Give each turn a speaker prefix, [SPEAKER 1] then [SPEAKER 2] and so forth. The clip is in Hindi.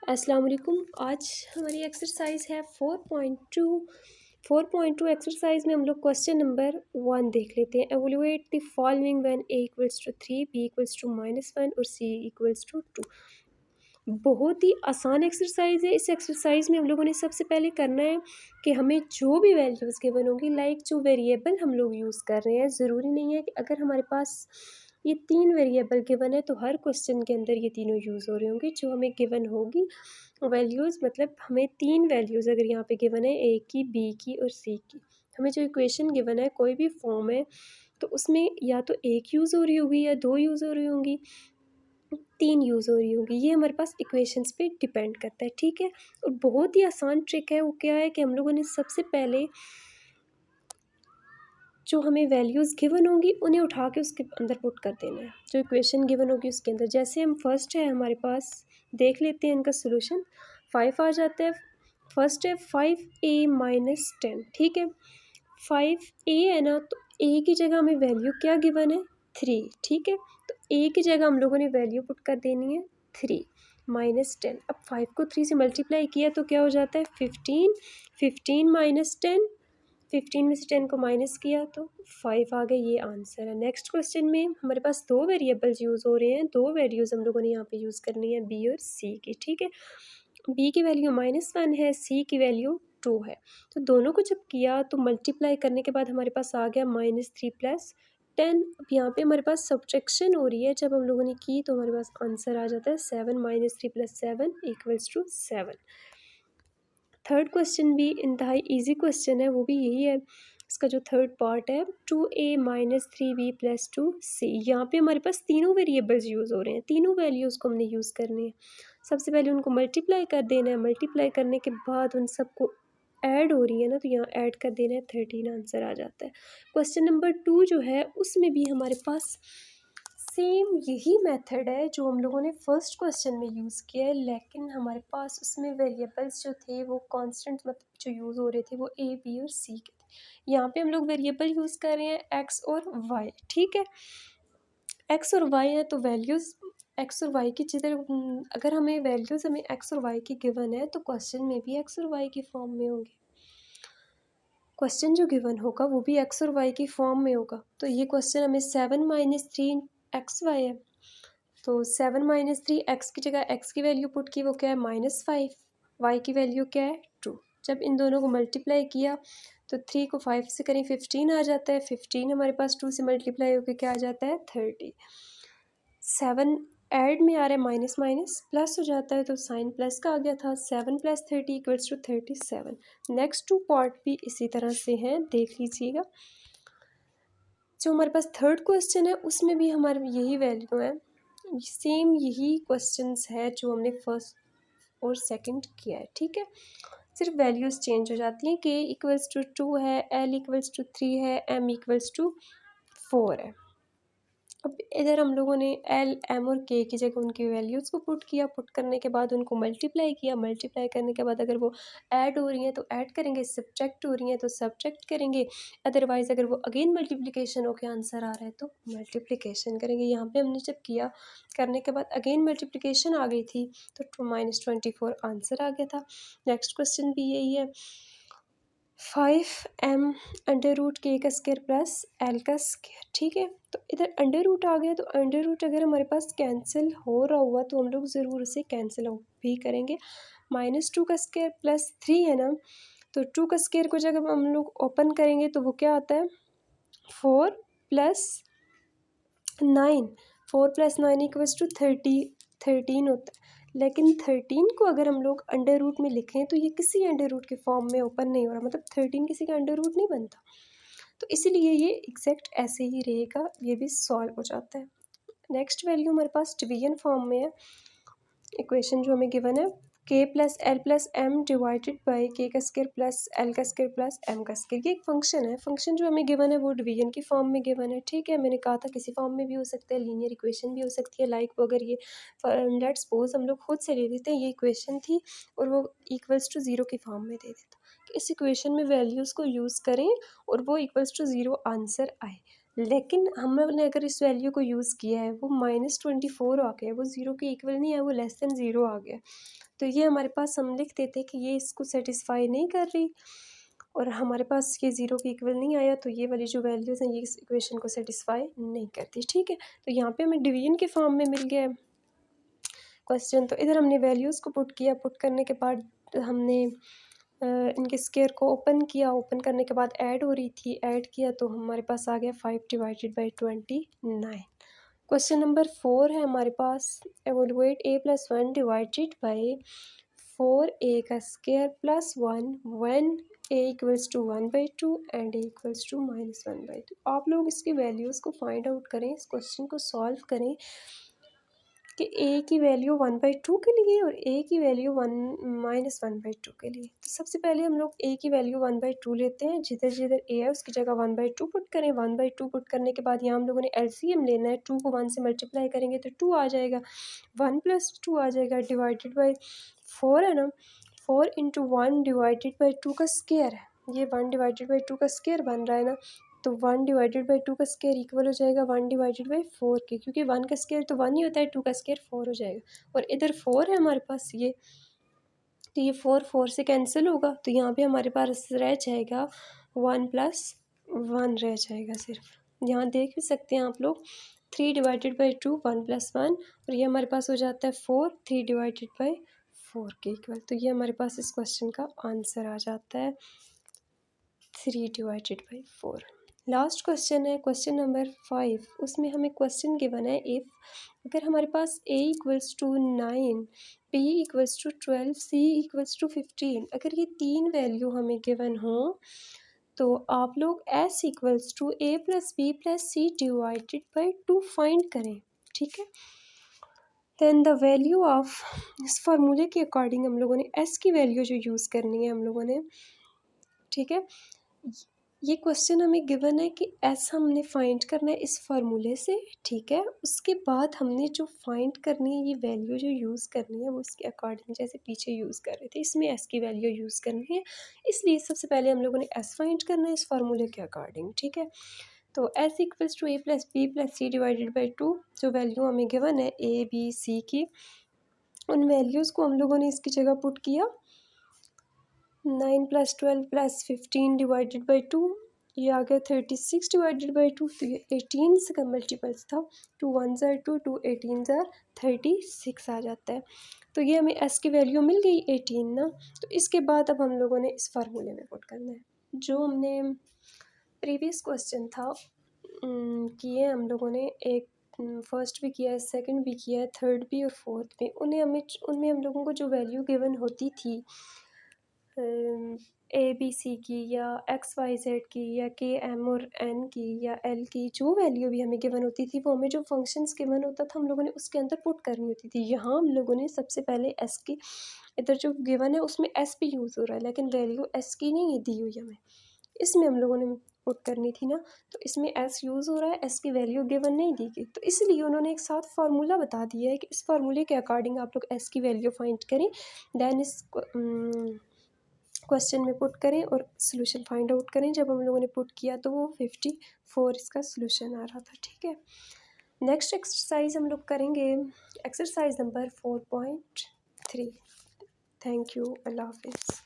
[SPEAKER 1] अस्सलाम वालेकुम। आज हमारी एक्सरसाइज है 4.2 एक्सरसाइज में हम लोग क्वेश्चन नंबर 1 देख लेते हैं। Evaluate the following when a equals to 3, b equals to -1 और c इक्वल्स टू 2। बहुत ही आसान एक्सरसाइज है। इस एक्सरसाइज में हम लोगों ने सबसे पहले करना है कि हमें जो भी वैल्यूज़ गिवन होंगी, लाइक जो वेरिएबल हम लोग यूज़ कर रहे हैं, ज़रूरी नहीं है कि अगर हमारे पास ये 3 वेरिएबल गिवन है तो हर क्वेश्चन के अंदर ये तीनों यूज़ हो रहे होंगे। जो हमें गिवन होगी वैल्यूज़, मतलब हमें 3 वैल्यूज़ अगर यहाँ पे गिवन है, ए की, बी की और सी की, हमें जो इक्वेशन गिवन है कोई भी फॉर्म है तो उसमें या तो एक यूज़ हो रही होगी या 2 यूज़ हो रही होंगी, 3 यूज़ हो रही होगी। ये हमारे पास इक्वेशंस पे डिपेंड करता है, ठीक है। और बहुत ही आसान ट्रिक है। वो क्या है कि हम लोगों ने सबसे पहले जो हमें वैल्यूज़ गिवन होंगी उन्हें उठा के उसके अंदर पुट कर देना है, जो इक्वेशन गिवन होगी उसके अंदर। जैसे हम फर्स्ट है हमारे पास, देख लेते हैं इनका सोल्यूशन। 5 आ जाता है। फर्स्ट है 5a-10, ठीक है। 5a है ना, तो a की जगह हमें वैल्यू क्या गिवन है, 3, ठीक है। तो a की जगह हम लोगों ने वैल्यू पुट कर देनी है 3 -10। अब 5 को 3 से मल्टीप्लाई किया तो क्या हो जाता है 15। 15 -10, 15 में से 10 को माइनस किया तो 5 आ गए। ये आंसर है। नेक्स्ट क्वेश्चन में हमारे पास 2 वेरिएबल्स यूज़ हो रहे हैं। 2 वैल्यूज़ हम लोगों ने यहाँ पे यूज़ करनी है, बी और सी की, ठीक है। बी की वैल्यू -1 है, सी की वैल्यू 2 है। तो दोनों को जब किया तो मल्टीप्लाई करने के बाद हमारे पास आ गया -3 + 10। अब यहाँ पे हमारे पास सब्ट्रैक्शन हो रही है। जब हम लोगों ने की तो हमारे पास आंसर आ जाता है 7 -3 + 7 = 7। थर्ड क्वेश्चन भी इंतहाई इजी क्वेश्चन है, वो भी यही है। इसका जो थर्ड पार्ट है 2a - 3b + 2c। यहाँ पे हमारे पास तीनों वेरिएबल्स यूज़ हो रहे हैं, तीनों वैल्यूज़ को हमने यूज़ करनी है। सबसे पहले उनको मल्टीप्लाई कर देना है। मल्टीप्लाई करने के बाद उन सबको ऐड हो रही है ना, तो यहाँ ऐड कर देना है, 13 आंसर आ जाता है। क्वेश्चन नंबर 2 जो है उसमें भी हमारे पास सेम यही मेथड है जो हम लोगों ने फर्स्ट क्वेश्चन में यूज़ किया है, लेकिन हमारे पास उसमें वेरिएबल्स जो थे वो कांस्टेंट, मतलब जो यूज़ हो रहे थे वो ए, बी और सी के थे। यहाँ पे हम लोग वेरिएबल यूज़ कर रहे हैं एक्स और वाई, ठीक है। एक्स और वाई है तो वैल्यूज़ एक्स और वाई की जिधर अगर हमें वैल्यूज़ हमें एक्स और वाई की गिवन है तो क्वेश्चन में भी एक्स और वाई की फॉर्म में होंगे। क्वेश्चन जो गिवन होगा वो भी एक्स और वाई की फॉर्म में होगा। तो ये क्वेश्चन हमें 7 - 3 XY है, तो 7 - 3 एक्स की जगह एक्स की वैल्यू पुट की, वो क्या है -5। वाई की वैल्यू क्या है 2। जब इन दोनों को मल्टीप्लाई किया तो 3 को 5 से करें 15 आ जाता है। 15 हमारे पास 2 से मल्टीप्लाई होकर क्या आ जाता है 30। 7 ऐड में आ रहा है, माइनस माइनस प्लस हो जाता है, तो साइन प्लस का आ गया था। 7 + 30 = 37। नेक्स्ट 2 पार्ट भी इसी तरह से हैं, देख लीजिएगा। जो हमारे पास थर्ड क्वेश्चन है उसमें भी हमारे यही वैल्यू है, सेम यही क्वेश्चंस है जो हमने फर्स्ट और सेकंड किया है, ठीक है। सिर्फ वैल्यूज़ चेंज हो जाती हैं। k = 2 है, l = 3 है, m = 4 है। अब इधर हम लोगों ने एल, एम और के की जगह उनकी वैल्यूज़ को पुट किया। पुट करने के बाद उनको मल्टीप्लाई किया। मल्टीप्लाई करने के बाद अगर वो ऐड हो रही हैं तो ऐड करेंगे, सब्ट्रैक्ट हो रही हैं तो सब्ट्रैक्ट करेंगे। अदरवाइज़ अगर वो अगेन मल्टीप्लिकेशन होकर आंसर आ रहा है तो मल्टीप्लिकेशन करेंगे। यहाँ पे हमने जब किया, करने के बाद अगेन मल्टीप्लिकेशन आ गई थी तो -24 आंसर आ गया था। नेक्स्ट क्वेश्चन भी यही है। 5m √k² + l², ठीक है। तो इधर अंडर रूट आ गया, तो अंडर रूट अगर हमारे पास कैंसिल हो रहा हुआ तो हम लोग ज़रूर उसे कैंसिल आउट भी करेंगे। -2² + 3 है ना, तो 2 का स्क्वायर को जब हम लोग ओपन करेंगे तो वो क्या आता है 4 + 9। 4 + 9 = 13 होता है। लेकिन 13 को अगर हम लोग अंडर रूट में लिखें तो ये किसी अंडर रूट के फॉर्म में ओपन नहीं हो रहा, मतलब 13 किसी का अंडर रूट नहीं बनता। तो इसीलिए ये एग्जैक्ट ऐसे ही रहेगा, ये भी सॉल्व हो जाता है। नेक्स्ट वैल्यू हमारे पास डिवीजन फॉर्म में है। इक्वेशन जो हमें गिवन है k + l + m / k² + l² + m²। ये एक फंक्शन है। फंक्शन जो हमें गिवन है वो डिवीजन की फॉर्म में गिवन है, ठीक है। मैंने कहा था किसी फॉर्म में भी हो सकता है, लीनियर इक्वेशन भी हो सकती है। लाइक वो अगर ये लेट्स सपोज हम लोग खुद से ले लेते हैं, ये इक्वेशन थी और वो = 0 की फॉर्म में दे देता, कि इस इक्वेशन में वैल्यूज़ को यूज़ करें और वो = 0 आंसर आए। लेकिन हमने अगर इस वैल्यू को यूज़ किया है वो -24 आ गया है, वो 0 के इक्वल नहीं है, वो <0 आ गया। तो ये हमारे पास हम लिख देते हैं कि ये इसको सेटिस्फाई नहीं कर रही और हमारे पास ये ज़ीरो के इक्वल नहीं आया, तो ये वाली जो वैल्यूज़ हैं ये इस इक्वेशन को सेटिस्फाई नहीं करती। ठीक है, तो यहाँ पे हमें डिवीजन के फॉर्म में मिल गया है क्वेश्चन। तो इधर हमने वैल्यूज़ को पुट किया, पुट करने के बाद हमने इनके स्क्वायर को ओपन किया, ओपन करने के बाद ऐड हो रही थी, ऐड किया तो हमारे पास आ गया 5 डिवाइडेड बाई 29। क्वेश्चन नंबर 4 है हमारे पास, एवोलुएट a+1 डिवाइडेड बाई 4a का square plus 1 when a equals to 1/2 and a equals to -1/2। आप लोग इसकी वैल्यूज़ को फाइंड आउट करें, इस क्वेश्चन को सॉल्व करें कि a की वैल्यू 1/2 के लिए और a की वैल्यू -1/2 के लिए। तो सबसे पहले हम लोग a की वैल्यू 1/2 लेते हैं, जिधर जिधर a है उसकी जगह 1/2 पुट करें। 1/2 पुट करने के बाद यहाँ हम लोगों ने एलसीएम लेना है, 2 को 1 से मल्टीप्लाई करेंगे तो 2 आ जाएगा, 1 + 2 आ जाएगा डिवाइडेड बाई 4 है ना, 4 × 1 डिवाइडेड बाई 2 का स्क्वायर है, ये 1 डिवाइडेड बाई 2 का स्क्वायर बन रहा है ना, तो 1 डिवाइडेड बाई 2 का स्क्वायर इक्वल हो जाएगा 1 डिवाइडेड बाई 4 के, क्योंकि 1 का स्क्वायर तो 1 ही होता है, 2 का स्क्वायर 4 हो जाएगा। और इधर 4 है हमारे पास ये, तो ये 4 से कैंसिल होगा, तो यहाँ पे हमारे पास रह जाएगा 1 + 1 रह जाएगा सिर्फ। यहाँ देख भी सकते हैं आप लोग, 3 डिवाइडेड बाई 2 1 + 1, और ये हमारे पास हो जाता है 4 3 डिवाइडेड बाई 4 के इक्वल। तो ये हमारे पास इस क्वेश्चन का आंसर आ जाता है 3 डिवाइडेड बाई 4। लास्ट क्वेश्चन है क्वेश्चन नंबर 5, उसमें हमें क्वेश्चन गिवन है इफ़, अगर हमारे पास a equals to 9, b equals to 12, c equals to 15, अगर ये 3 वैल्यू हमें गिवन हो तो आप लोग s equals to a + b + c divided by 2 find करें। ठीक है, देन द वैल्यू ऑफ, इस फार्मूले के अकॉर्डिंग हम लोगों ने s की वैल्यू जो यूज़ करनी है हम लोगों ने, ठीक है, ये क्वेश्चन हमें गिवन है कि एस हमने फाइंड करना है इस फार्मूले से। ठीक है, उसके बाद हमने जो फाइंड करनी है, ये वैल्यू जो यूज़ करनी है वो इसके अकॉर्डिंग जैसे पीछे यूज़ कर रहे थे, इसमें एस की वैल्यू यूज़ करनी है, इसलिए सबसे पहले हम लोगों ने एस फाइंड करना है इस फार्मूले के अकॉर्डिंग। ठीक है, तो S equals to a + b + c divided by 2, जो वैल्यू हमें गिवन है a b c की, उन वैल्यूज़ को हम लोगों ने इसकी जगह पुट किया, 9 + 12 + 15 डिवाइडेड बाई 2, ये आ गया 36 डिवाइडेड बाई 2, तो ये 18 से का मल्टीपल्स था, 2 1s are 2, 2 18s are 36 आ जाता है। तो ये हमें एस की वैल्यू मिल गई 18 ना, तो इसके बाद अब हम लोगों ने इस फार्मूले में पुट करना है जो हमने प्रीवियस क्वेश्चन था किए हम लोगों ने, एक फर्स्ट भी किया है, सेकंड भी किया है, थर्ड भी और फोर्थ भी, उनमें हम लोगों को जो वैल्यू गिवन होती थी ए बी सी की या एक्स वाई जेड की या के एम और एन की या एल की, जो वैल्यू भी हमें गिवन होती थी वो हमें जो फंक्शंस गिवन होता था हम लोगों ने उसके अंदर पुट करनी होती थी। यहाँ हम लोगों ने सबसे पहले एस की, इधर जो गिवन है उसमें एस भी यूज़ हो रहा है लेकिन वैल्यू एस की नहीं दी हुई हमें, इसमें हम लोगों ने पुट करनी थी ना, तो इसमें एस यूज़ हो रहा है, एस की वैल्यू गिवन नहीं दी गई, तो इसलिए उन्होंने एक साथ फार्मूला बता दिया है कि इस फार्मूले के अकॉर्डिंग आप लोग एस की वैल्यू फाइंड करें, देन इस क्वेश्चन में पुट करें और सोल्यूशन फाइंड आउट करें। जब हम लोगों ने पुट किया तो वो 54 इसका सोल्यूशन आ रहा था। ठीक है, नेक्स्ट एक्सरसाइज हम लोग करेंगे एक्सरसाइज नंबर 4.3। थैंक यू, अल्लाह हाफिज़।